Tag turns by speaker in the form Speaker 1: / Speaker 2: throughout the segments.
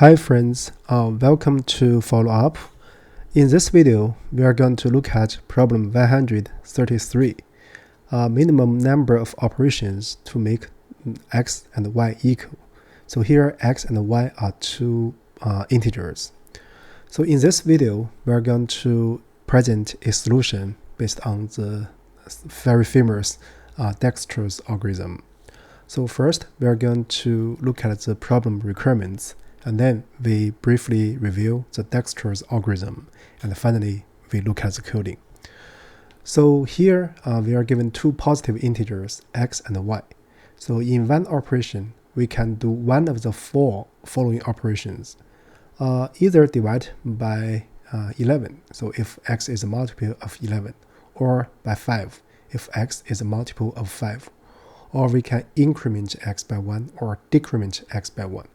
Speaker 1: Hi friends, welcome to follow up. In this video, we are going to look at problem 133, minimum number of operations to make x and y equal. So here x and y are two integers. So in this video, we are going to present a solution based on the very famous Dijkstra's algorithm. So first, we are going to look at the problem requirements, and then we briefly review the Dijkstra's algorithm, and finally we look at the coding. So here we are given two positive integers, x and y. So in one operation, we can do one of the four following operations. Either divide by 11, so if x is a multiple of 11, or by 5, if x is a multiple of 5. Or we can increment x by 1 or decrement x by 1.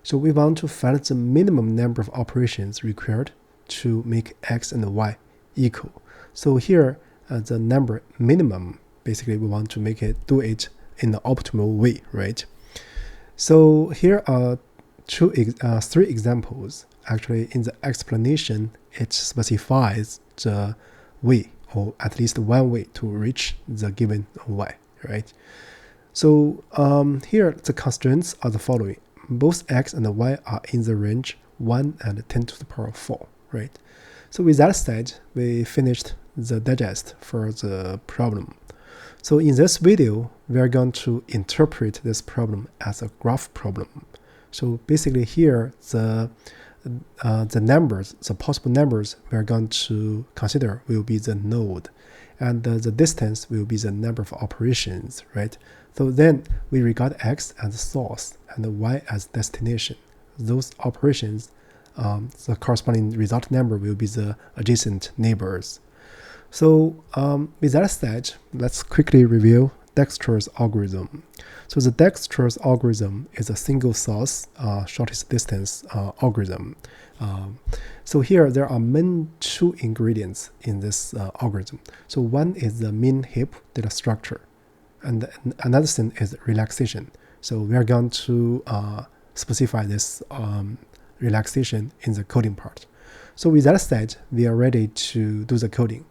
Speaker 1: So we want to find the minimum number of operations required to make x and y equal. So here, the number minimum, basically we want to do it in the optimal way, right? So here are three examples. Actually, in the explanation, it specifies the way, or at least one way to reach the given y, right? So here the constraints are the following. Both x and y are in the range 1 and 10 to the power 4, right? So with that said, we finished the digest for the problem. So in this video, we are going to interpret this problem as a graph problem. So basically here, the numbers, the possible numbers we are going to consider will be the node, and the distance will be the number of operations, right? So then we regard x as the source and y as destination. Those operations, the corresponding result number will be the adjacent neighbors. So with that said, let's quickly review Dijkstra's algorithm. So the Dijkstra's algorithm is a single source shortest distance algorithm. So here there are main two ingredients in this algorithm. So one is the min heap data structure, and another thing is relaxation. So we are going to specify this relaxation in the coding part. So with that said, we are ready to do the coding.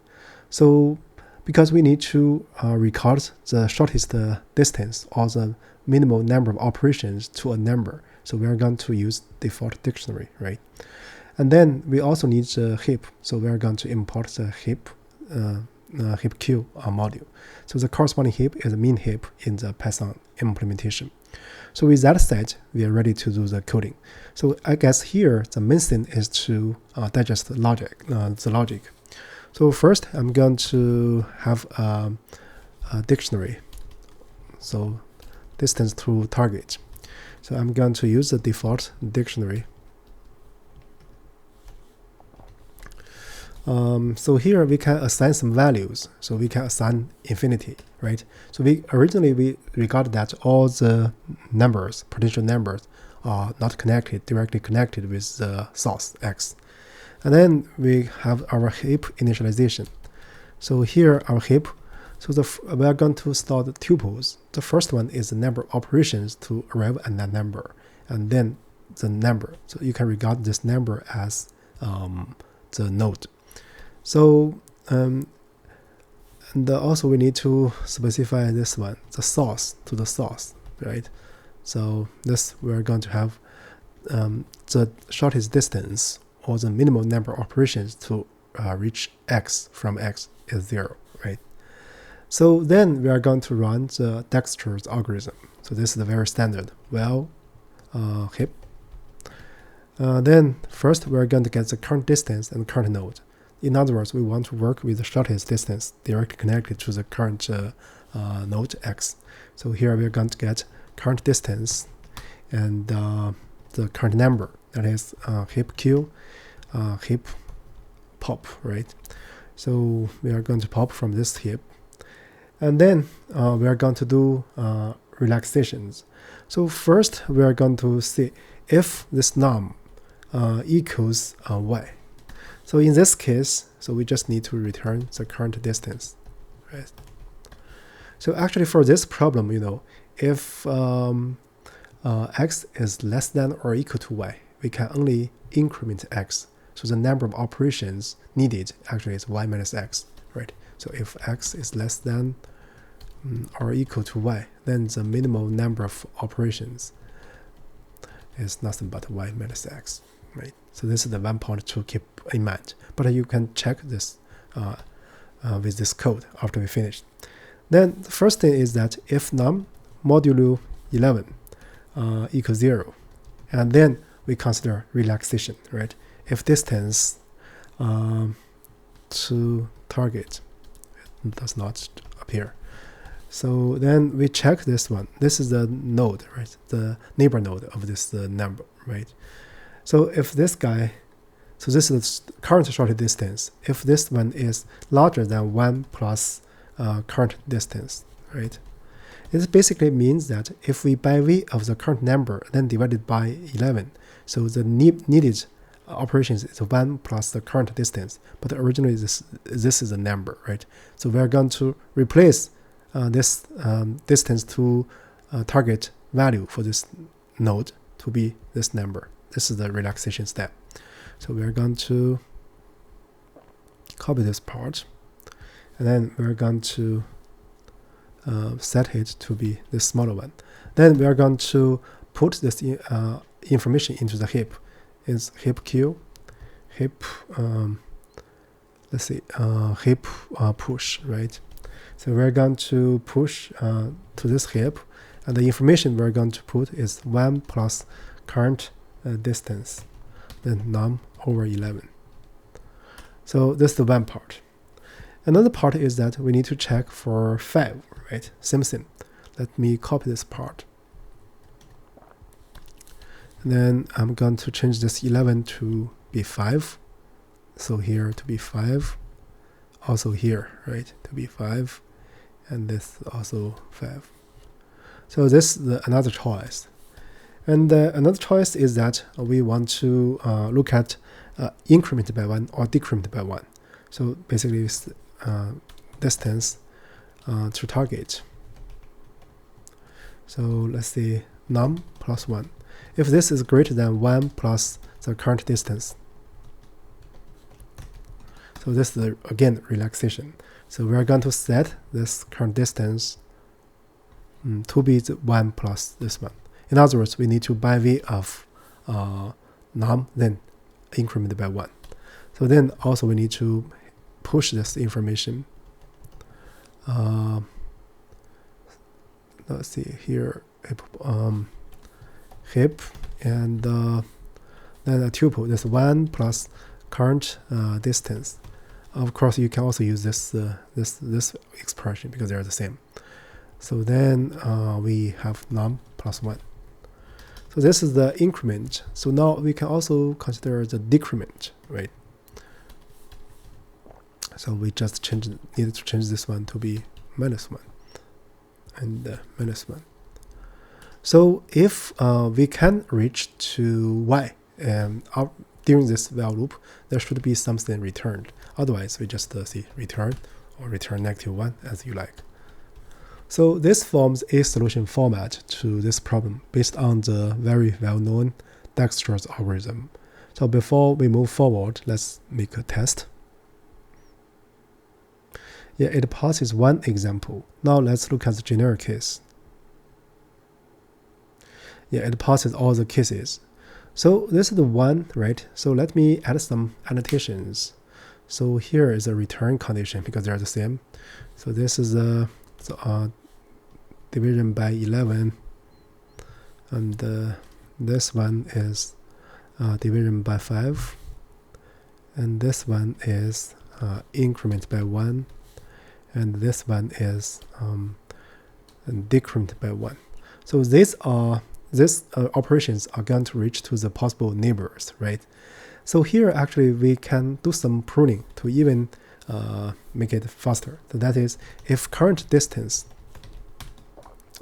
Speaker 1: So because we need to record the shortest distance or the minimal number of operations to a number, so we are going to use default dictionary, right? And then we also need the heap, so we are going to import the heap heapq module. So the corresponding heap is a min heap in the Python implementation. So with that said, we are ready to do the coding. So I guess here the main thing is to digest the logic. So first, I'm going to have a dictionary. So distance to target. So I'm going to use the default dictionary. So here we can assign some values. So we can assign infinity, right? So originally we regard that all the numbers, potential numbers, are not directly connected with the source x. And then we have our heap initialization. So here our heap, so we are going to store the tuples. The first one is the number of operations to arrive at that number, and then the number. So you can regard this number as the node. So and also we need to specify this one, the source to the source, right? So this we are going to have the shortest distance or the minimum number of operations to reach x from x is 0, right? So then we are going to run the Dijkstra's algorithm. So this is the very standard heap. Then first we are going to get the current distance and current node. In other words, we want to work with the shortest distance directly connected to the current node x. So here we are going to get current distance and the current number, that is heap q, heap pop, right? So we are going to pop from this heap. And then we are going to do relaxations. So first we are going to see if this num equals y. So in this case, so we just need to return the current distance, right? So actually for this problem, if x is less than or equal to y, we can only increment x. So the number of operations needed actually is y minus x, right? So if x is less than or equal to y, then the minimum number of operations is nothing but y minus x, right? So this is the one point to keep in mind. But you can check this with this code after we finish. Then the first thing is that if num modulo 11 equals 0, and then we consider relaxation, right? If distance to target does not appear, so then we check this one. This is the node, right? The neighbor node of this number, right? So if this guy, so this is the current shortest distance. If this one is larger than 1 plus current distance, right? This basically means that if we by way of the current number, then divided by 11, so the needed operations is 1 plus the current distance, but originally this is a number, right? So we are going to replace this distance to target value for this node to be this number. This is the relaxation step. So we are going to copy this part, and then we're going to set it to be this smaller one. Then we are going to put this information into the heap. Is heap q, heap let's see, heap push, right? So we're going to push to this heap, and the information we're going to put is 1 plus current distance, then num over 11. So this is the one part. Another part is that we need to check for 5, right? Same thing. Let me copy this part. And then I'm going to change this 11 to be 5. So here to be 5. Also here, right? To be 5. And this also 5. So this is another choice. And another choice is that we want to look at increment by 1 or decrement by 1. So basically it's distance to target. So let's say num plus 1. If this is greater than 1 plus the current distance, so this is again relaxation. So we are going to set this current distance to be the 1 plus this one. In other words, we need to by way of num, then increment by 1. So then also we need to push this information. Let's see here, heap, and then a tuple. This 1 plus current distance. Of course, you can also use this this expression because they are the same. So then we have num plus 1. So this is the increment. So now we can also consider the decrement, right? So we just needed to change this one to be minus 1 and minus 1. So if we can reach to y during this while loop, there should be something returned. Otherwise, we just see return or return -1 as you like. So this forms a solution format to this problem based on the very well-known Dijkstra's algorithm. So before we move forward, let's make a test. Yeah, it passes one example. Now let's look at the generic case. Yeah, it passes all the cases. So this is the one, right? So let me add some annotations. So here is a return condition because they're the same. So this is a division by 11, and this one is division by 5, and this one is increment by 1, and this one is decrement by 1. So these operations are going to reach to the possible neighbors, right? So here actually we can do some pruning to even make it faster. So that is, if current distance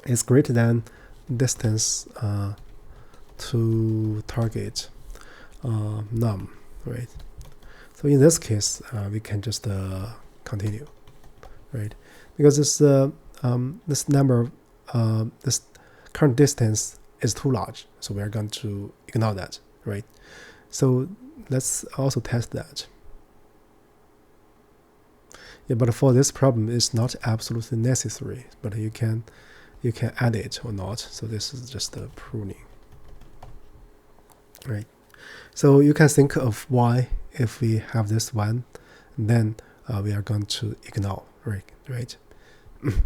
Speaker 1: is greater than distance to target num, right? So in this case, we can just continue, right? Because this this number, this current distance is too large, so we are going to ignore that, right? So let's also test that. Yeah, but for this problem, it's not absolutely necessary, but you can add it or not. So this is just a pruning, right? So you can think of why if we have this one, then we are going to ignore, right?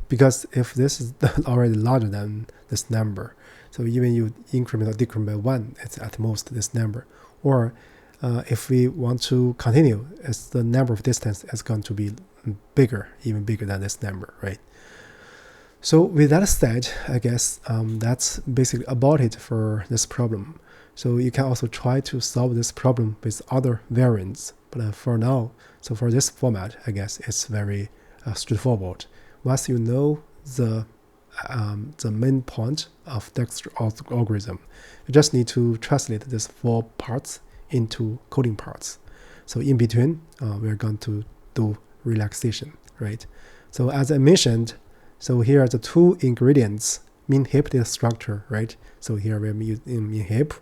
Speaker 1: Because if this is already larger than this number, so even you increment or decrement by 1, it's at most this number. Or if we want to continue, as the number of distance is going to be bigger, even bigger than this number, right? So with that said, I guess that's basically about it for this problem. So you can also try to solve this problem with other variants. But for now, so for this format, I guess it's very straightforward. Once you know the main point of Dijkstra algorithm, you just need to translate these 4 parts into coding parts. So in between, we're going to do relaxation, right? So as I mentioned, so here are the 2 ingredients, min heap data structure, right? So here we're using min heap,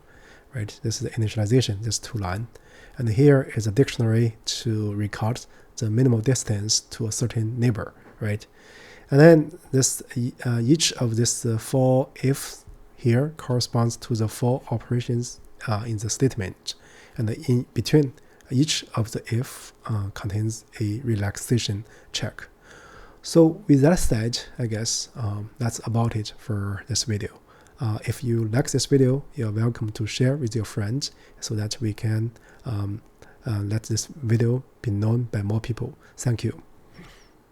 Speaker 1: right? This is the initialization, this 2 line. And here is a dictionary to record the minimal distance to a certain neighbor, right? And then this each of these 4 ifs here corresponds to the 4 operations in the statement. And in between, each of the if contains a relaxation check. So with that said, I guess that's about it for this video. If you like this video, you're welcome to share with your friends so that we can let this video be known by more people. Thank you.